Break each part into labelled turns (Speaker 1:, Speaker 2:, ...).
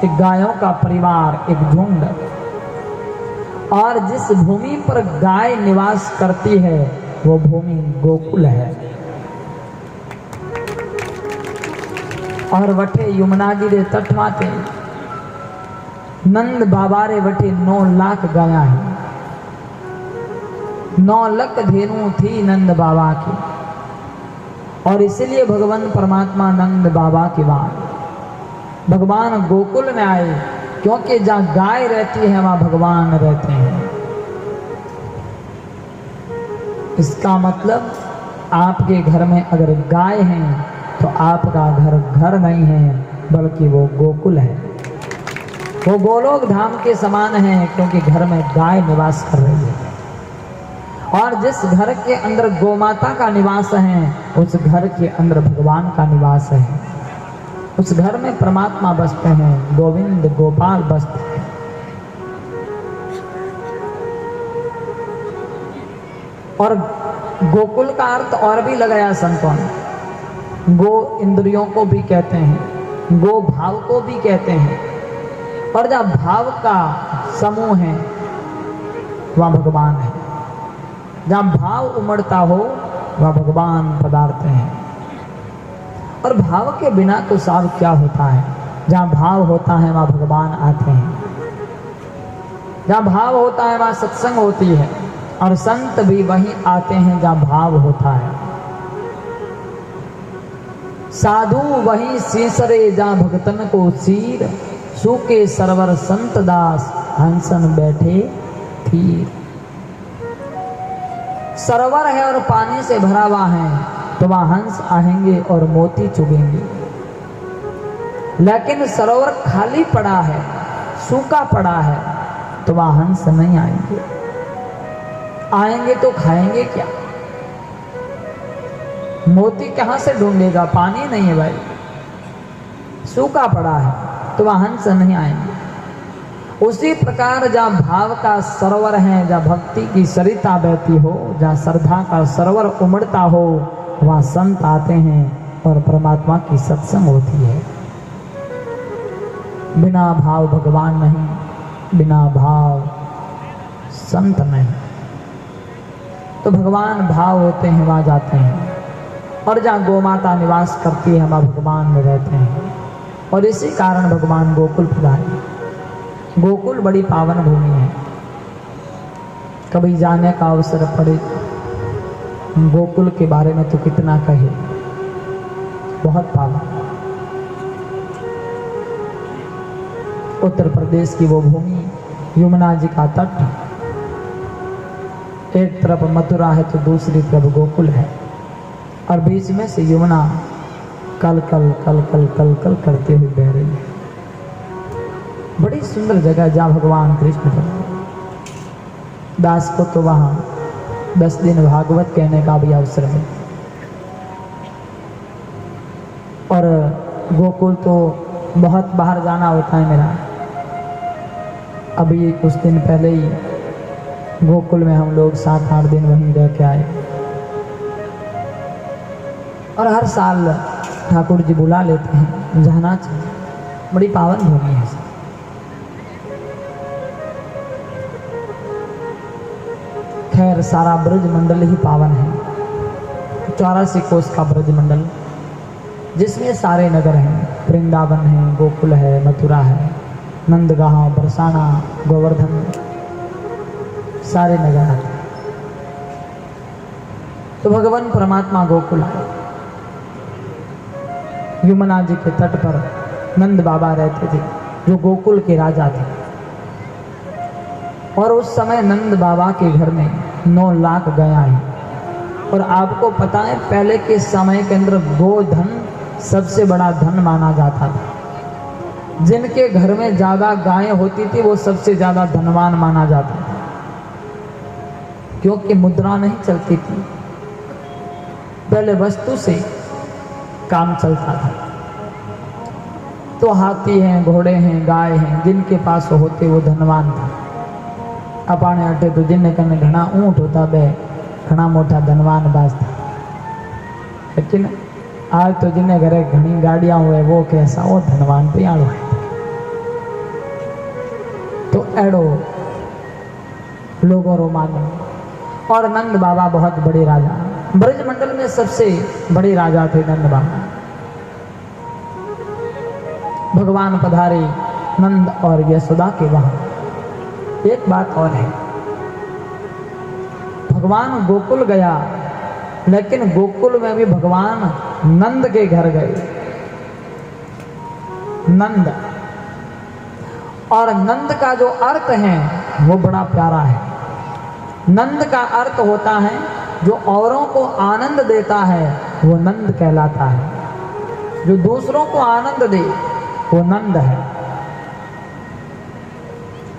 Speaker 1: एक गायों का परिवार, एक झुंड। और जिस भूमि पर गाय निवास करती है वो भूमि गोकुल है। और वठे यमुनाजी रे तट माते नंद बाबा रे वठे 9 लाख गाया है। 9 लाख धेनु थी नंद बाबा की। और इसलिए भगवान परमात्मा नंद बाबा की बात, भगवान गोकुल में आए, क्योंकि जहाँ गाय रहती है वहाँ भगवान रहते हैं। इसका मतलब आपके घर में अगर गाय है तो आपका घर घर नहीं है, बल्कि वो गोकुल है, वो गोलोक धाम के समान है, क्योंकि घर में गाय निवास कर रही है। और जिस घर के अंदर गोमाता का निवास है उस घर के अंदर भगवान का निवास है। उस घर में परमात्मा बसते हैं, गोविंद गोपाल बसते हैं। और गोकुल का अर्थ और भी लगाया संतों ने। गो इंद्रियों को भी कहते हैं, गो भाव को भी कहते हैं। और जहाँ भाव का समूह है वहाँ भगवान है। जहाँ भाव उमड़ता हो वहाँ भगवान पधारते हैं। और भाव के बिना तो सब क्या होता है। जहाँ भाव होता है वहाँ भगवान आते हैं। जहाँ भाव होता है वहाँ सत्संग होती है। और संत भी वहीं आते हैं जहाँ भाव होता है। साधु वहीं सीसरे जहाँ भगतन को सीर, सूके सरवर संत दास हंसन बैठे थीर। सरोवर है और पानी से भरा हुआ है तो वहाँ हंस आएंगे और मोती चुगेंगे। लेकिन सरोवर खाली पड़ा है, सूखा पड़ा है, तो वहाँ हंस नहीं आएंगे। आएंगे तो खाएंगे क्या? मोती कहाँ से ढूंढेगा? पानी नहीं है भाई, सूखा पड़ा है, तो वहाँ हंस नहीं आएंगे। उसी प्रकार जहाँ भाव का सरोवर है, जहाँ भक्ति की सरिता बहती हो, जहाँ श्रद्धा का सरोवर उमड़ता हो, वहाँ संत आते हैं और परमात्मा की सत्संग होती है। बिना भाव भगवान नहीं, बिना भाव संत नहीं। तो भगवान भाव होते हैं वहाँ जाते हैं। और जहाँ गोमाता निवास करती है वहाँ भगवान में रहते हैं। और इसी कारण भगवान गोकुल पधारे। गोकुल बड़ी पावन भूमि है। कभी जाने का अवसर पड़े गोकुल के बारे में तो कितना कहे, बहुत पावन। उत्तर प्रदेश की वो भूमि, यमुना जी का तट, एक तरफ मथुरा है तो दूसरी तरफ गोकुल है। और बीच में से यमुना कल कल कल कल कल कल करते हुए बह रही है। बड़ी सुंदर जगह जहाँ भगवान कृष्ण दास को तो वहाँ 10 दिन भागवत कहने का भी अवसर है। और गोकुल तो बहुत बाहर जाना होता है मेरा। अभी कुछ दिन पहले ही गोकुल में हम लोग 7-8 दिन वहीं रह के आए। और हर साल ठाकुर जी बुला लेते हैं, जाना चाहिए। बड़ी पावन भूमि है। खैर सारा ब्रज मंडल ही पावन है। 84 कोस का ब्रज मंडल, जिसमें सारे नगर हैं। वृंदावन है, गोकुल है, मथुरा है, नंदगांव, बरसाना, गोवर्धन, सारे नगर हैं। तो भगवान परमात्मा गोकुल आए। यमुना जी के तट पर नंद बाबा रहते थे, जो गोकुल के राजा थे। और उस समय नंद बाबा के घर में 9 लाख गाय आई। और आपको पता है पहले के समय के अंदर गोधन सबसे बड़ा धन माना जाता था। जिनके घर में ज्यादा गायें होती थी वो सबसे ज्यादा धनवान माना जाता था, क्योंकि मुद्रा नहीं चलती थी। पहले वस्तु से काम चलता था। तो हाथी हैं, घोड़े हैं, गाय हैं, जिनके पास होते वो धनवान था। अपाने अटे तो जिन कने घना ऊँट होता बे घना मोटा धनवान बाज था। लेकिन आज तो जिन्हें घरे घनी गाड़ियाँ हुए वो कैसा वो धनवान पे आड़ो है। एड़ो लोगों रो मानो। और नंद बाबा बहुत बड़े राजा, ब्रजमंडल में सबसे बड़े राजा थे नंद बाबा। भगवान पधारे नंद और यशोदा के वहां। एक बात और है, भगवान गोकुल गया, लेकिन गोकुल में भी भगवान नंद के घर गए। नंद, और नंद का जो अर्थ है वो बड़ा प्यारा है। नंद का अर्थ होता है जो औरों को आनंद देता है वो नंद कहलाता है। जो दूसरों को आनंद दे वो नंद है,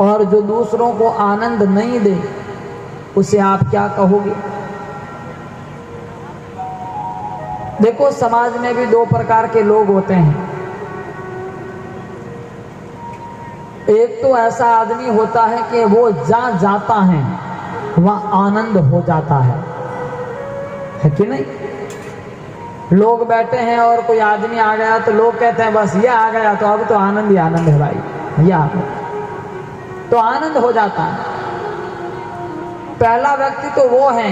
Speaker 1: और जो दूसरों को आनंद नहीं दे उसे आप क्या कहोगे? देखो, समाज में भी दो प्रकार के लोग होते हैं। एक तो ऐसा आदमी होता है कि वो जहां जाता है वहां आनंद हो जाता है कि नहीं? लोग बैठे हैं और कोई आदमी आ गया तो लोग कहते हैं बस ये आ गया तो अब तो आनंद ही आनंद है भाई, ये आ गया तो आनंद हो जाता है। पहला व्यक्ति तो वो है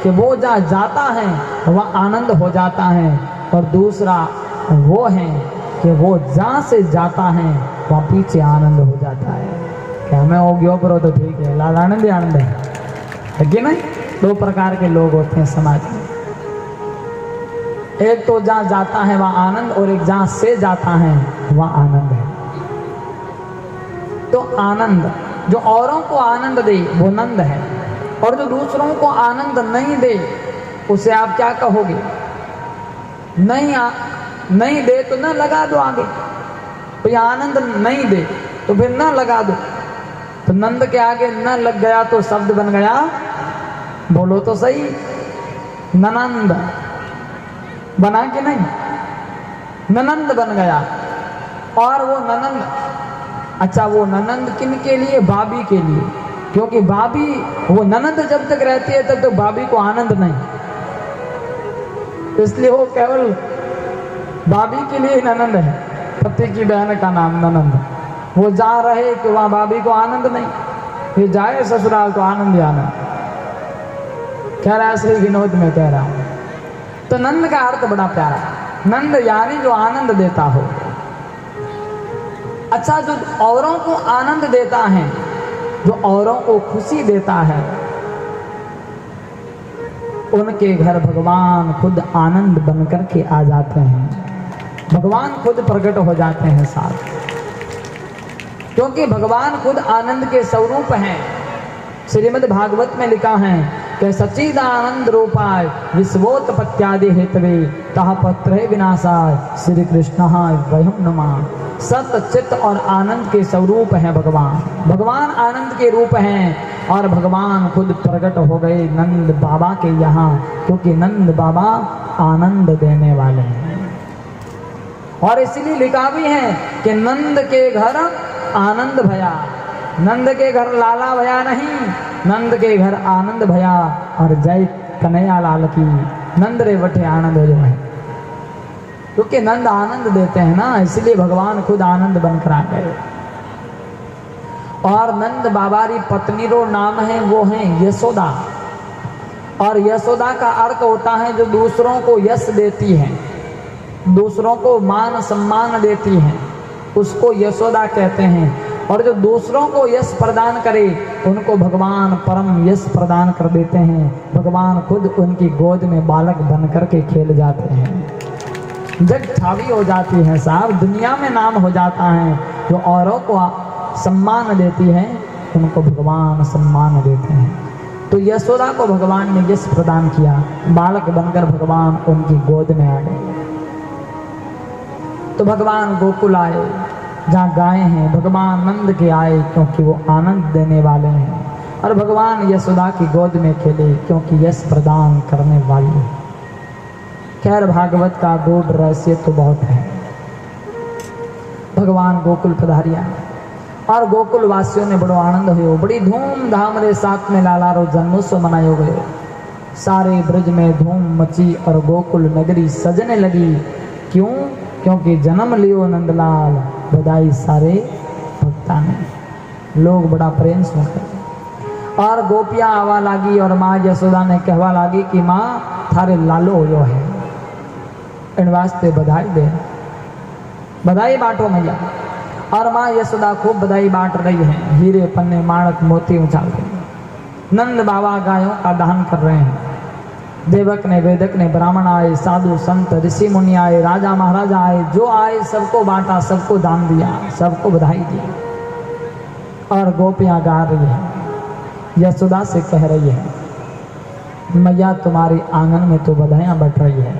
Speaker 1: कि वो जहाँ जाता है वह आनंद हो जाता है, और दूसरा वो है कि वो जहाँ से जाता है वहाँ पीछे आनंद हो जाता है। क्या मैं हो गया करो तो ठीक है, लाल आनंद ही आनंद है कि नहीं? दो प्रकार के लोग होते हैं समाज में। एक तो जहाँ जाता है वहाँ आनंद, और एक जहाँ से जाता है वहाँ आनंद है। तो आनंद, जो औरों को आनंद दे वो नंद है, और जो दूसरों को आनंद नहीं दे उसे आप क्या कहोगे? नहीं दे तो न लगा दो आगे। तो ये आनंद नहीं दे तो फिर न लगा दो। तो नंद के आगे न लग गया तो शब्द बन गया, बोलो तो सही, ननंद बना कि नहीं? ननंद बन गया। और वो ननंद, अच्छा वो ननंद किन के लिए? भाभी के लिए, क्योंकि भाभी, वो ननंद जब तक रहती है तब तक भाभी को आनंद नहीं, इसलिए वो केवल भाभी के लिए ननंद है। पति की बहन का नाम ननंद। वो जा रहे कि वहां भाभी को आनंद नहीं, फिर जाए ससुराल तो आनंद ही आनंद। कह रहा है श्री विनोद में कह रहा हूं। तो नंद का अर्थ बड़ा प्यारा, नंद यानी जो आनंद देता हो। अच्छा, जो औरों को आनंद देता है, जो औरों को खुशी देता है, उनके घर भगवान खुद आनंद बनकर के आ जाते हैं। भगवान खुद प्रकट हो जाते हैं साथ, क्योंकि भगवान खुद आनंद के स्वरूप हैं। श्रीमद् भागवत में लिखा है कि सच्चिदानंद रूपाय विश्वोत्पत्त्यादि हेतवे तह पत्र विनाशाय श्री कृष्णाय वयम् नमः। सत चित्त और आनंद के स्वरूप हैं भगवान। भगवान आनंद के रूप हैं, और भगवान खुद प्रकट हो गए नंद बाबा के यहाँ, क्योंकि नंद बाबा आनंद देने वाले हैं। और इसलिए लिखा भी है कि नंद के घर आनंद भया। नंद के घर लाला भया नहीं, नंद के घर आनंद भया। और जय कन्हैया लाल की, नंद रे बटे आनंद हो जो है, क्योंकि नंद आनंद देते हैं ना, इसलिए भगवान खुद आनंद बनकर आ गए। और नंद बाबारी पत्नी रो नाम है वो है यशोदा। और यशोदा का अर्थ होता है जो दूसरों को यश देती है, दूसरों को मान सम्मान देती है, उसको यशोदा कहते हैं। और जो दूसरों को यश प्रदान करे उनको भगवान परम यश प्रदान कर देते हैं। भगवान खुद उनकी गोद में बालक बन कर के खेल जाते हैं। जग छावी हो जाती है साहब, दुनिया में नाम हो जाता है। जो औरों को सम्मान देती है उनको भगवान सम्मान देते हैं। तो यशोदा को भगवान ने यश प्रदान किया, बालक बनकर भगवान उनकी गोद में आ गए। तो भगवान गोकुल आए, जहाँ गायें हैं भगवान नंद के आए, क्योंकि वो आनंद देने वाले हैं। और भगवान यशोदा की गोद में खेले, क्योंकि यश प्रदान करने वाले हैं। खैर, भागवत का गूढ़ रहस्य तो बहुत है। भगवान गोकुल पधारिया, और गोकुल वासियों ने बड़ो आनंद हो, बड़ी धूमधाम रे साथ में लालारो जन्मोत्सव मनायो गयो। सारे ब्रज में धूम मची और गोकुल नगरी सजने लगी। क्यों? क्योंकि जन्म लियो नंदलाल, बधाई सारे भक्ता ने। लोग बड़ा प्रेम सुन कर। और गोपियाँ आवा लागी और माँ यशोदा ने कहवा लागी कि माँ थारे लालो होयो है, इन वास्ते बधाई दे, बधाई बांटो मैया। और माँ यशोदा खूब बधाई बांट रही है, हीरे पन्ने माणक मोती उछाल रही है। नंद बाबा गायों का दान कर रहे हैं, देवक ने वेदक ने ब्राह्मण आए, साधु संत ऋषि मुनि आए, राजा महाराजा आए, जो आए सबको बांटा, सबको दान दिया, सबको बधाई दी। और गोपियाँ गा रही है, यशोदा से कह रही है मैया तुम्हारी आंगन में तो बधाइयाँ बट रही है,